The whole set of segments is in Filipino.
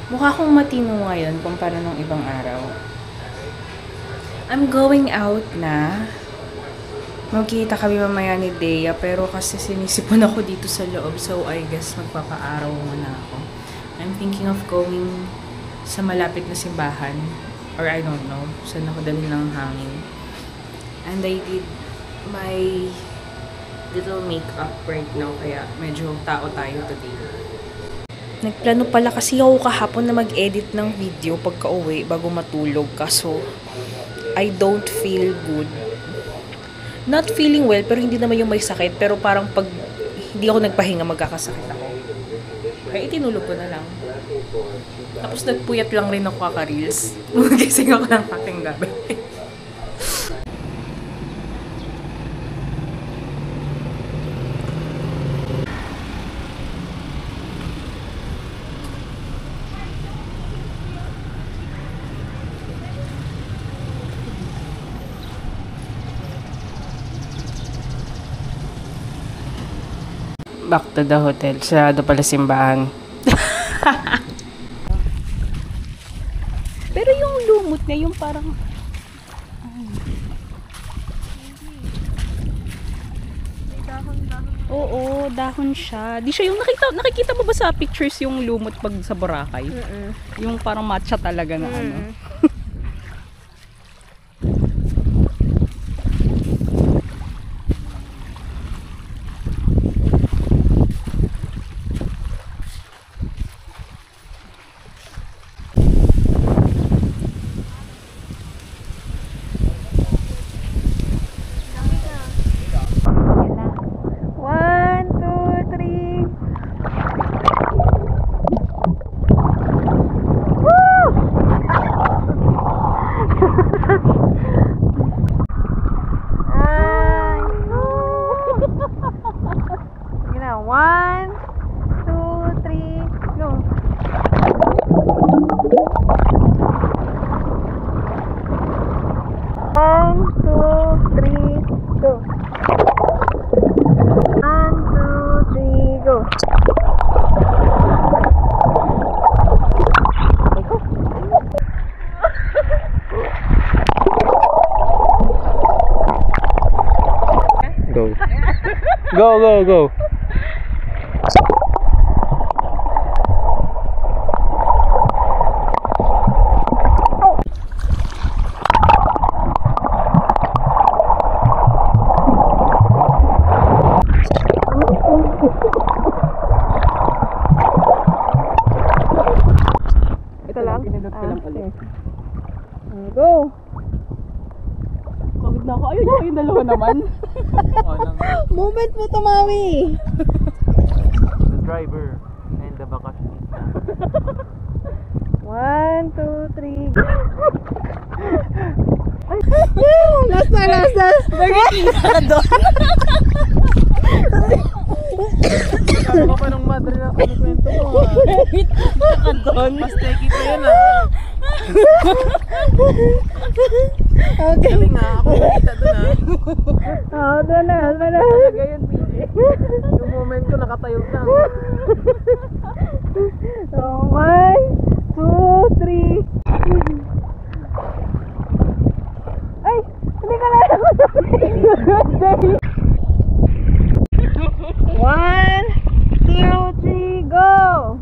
Mukha akong matino ngayon kumpara nung ibang araw. I'm going out na. Magkita kami mamaya ni Dea, pero kasi sinisipon ako dito sa loob, so I guess magpapaaraw muna ako. I'm thinking of going sa malapit na simbahan, or I don't know, saan ako dalhin ng hangin. And I did my little makeup right now, kaya medyo tao tayo today. Nagplano pala kasi ako kahapon na mag-edit ng video pagka-uwi bago matulog, kaso I don't feel good. Not feeling well, pero hindi naman yung may sakit, pero parang pag hindi ako nagpahinga magkakasakit ako. Kaya itinulog ko na lang. Tapos nagpuyat lang rin ako kaka-reels. Gising ako ng aking gabi. Back to the hotel. Sarado pala simbahan. Pero yung lumot niya, yung parang... Oo, dahon siya. Di siya yung nakikita mo ba sa pictures yung lumot pag sa Boracay? Yung parang matcha talaga na ano. Go, go, go. Ito lang? Pinindot ko lang ulit. Go! Pagod na ako. Ayun yung dalawa naman. Moment mo, Tumawi! The driver and the vacationista. 1, 2, 3, go! Last na! Nagkikita ka doon! Ano ka pa ng madre na kunikwento mo? Nagkikita ka doon! Pasteki pa yun ah. Okay. Galing nga, ako nakita doon ah. Oo, doon na. Talaga yun, PJ. Yung moment ko nakatayo lang. So, 1, 2, 3. Ay! Hindi ka na naman sa play. 1, 2, 3, go!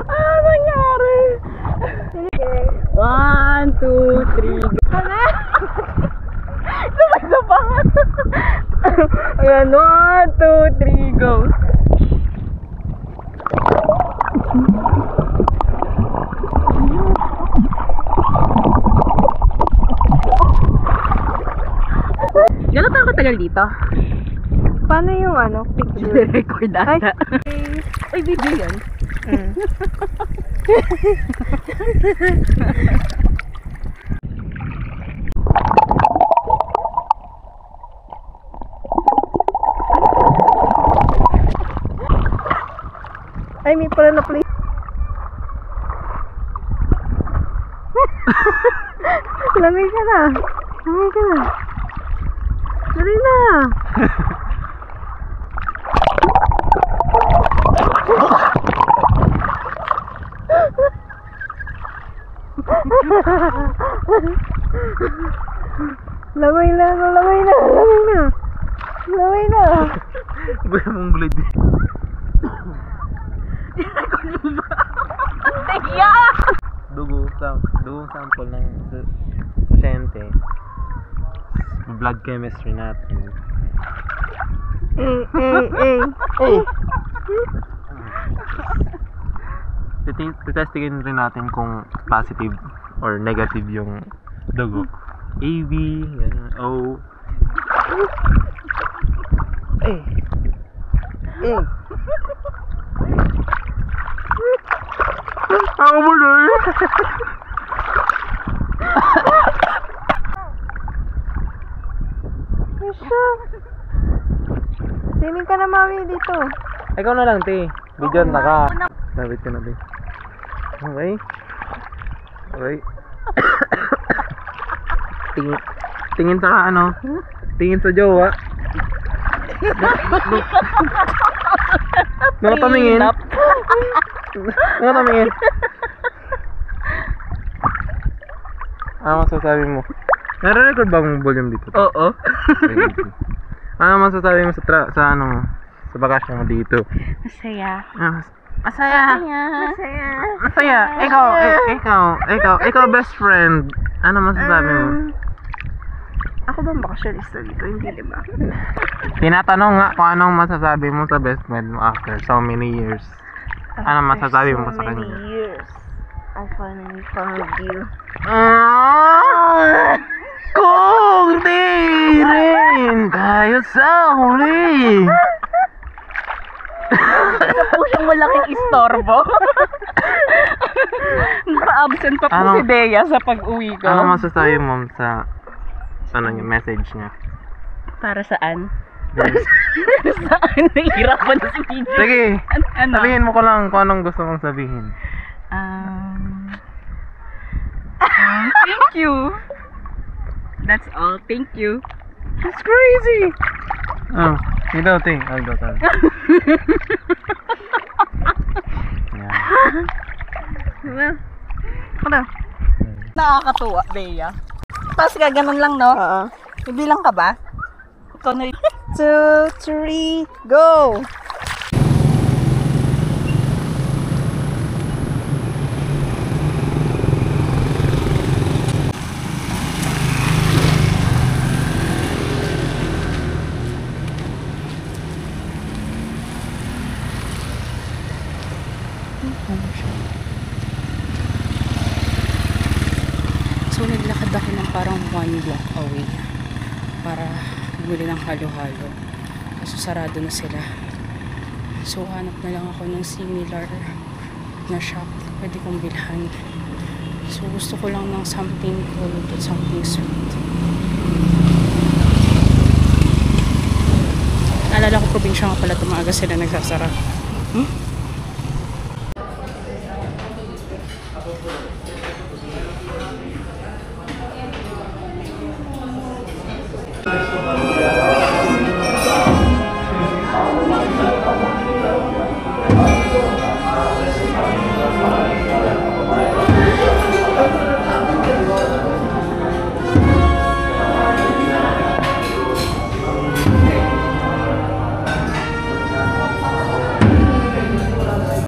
Ano nangyari? 1, 2, 3, go! Ano? Sabay-sabahan. Ayan, 1, 2, 3, go! Gano'n tayo katagal dito? Paano yung ano, picture? Record ata. Ay, video yan. Ay, may pala na play. Lamig ka na. Lamig ka na. Dali na. Lamay na, lamay na, lamay na. Lamay na. Gaya mong blade. Dugong sample ng pasyente. Blood chemistry natin. Titestingin rin natin kung positive or negative yung dugo. AB, ganun, O. Ako mo na eh. Misha. Swimming ka na, mami, dito. Ikaw na lang, te. Video na ka. Dapat ka na, te. Okay. Okay. Tingin sa ano? Tingin sa jowa. Nakatamingin. Nakatamingin. Ano masasabi mo? Nare-record ba mong volume dito? Oo. Ano masasabi mo sa ano mo? Sa bakasyon mo dito? Masaya. Masaya. Masaya. Masaya. Ikaw best friend. Ano masasabi mo? Ako ba bakasyonista dito? Hindi, diba? Tinatanong nga kung anong masasabi mo sa best friend mo after so many years. Ano masasabi mo sa kanya? Years, I finally found you. Kung di rin tayo sa huli. Sa pusyang malaking istorbo. Naka-absent pa po Ano? si Bea sa pag-uwi ko. Ano masasabi mo sa ano yung message niya? Para saan? Saan? Nahihirapan na si PJ. Sige, Ano? sabihin mo ko lang kung anong gusto mong sabihin. Thank you. That's all. Thank you. It's crazy! Oh, ikaw, te. Oh, ikaw, te. Yan. Ano? Nakakatuwa, Bea. Tapos gaganon lang, no? Oo. Bibilang ka ba? Ikaw na 2, 3, go! So, naglakad ako ng parang 1 block away para bumili ng halo-halo. Kaso sarado na sila. So, hanap na lang ako ng similar na shop na pwede kong bilhan. So, gusto ko lang ng something cold at something sweet. Naalala ko, probinsya nga pala, tumaga sila nagsasara.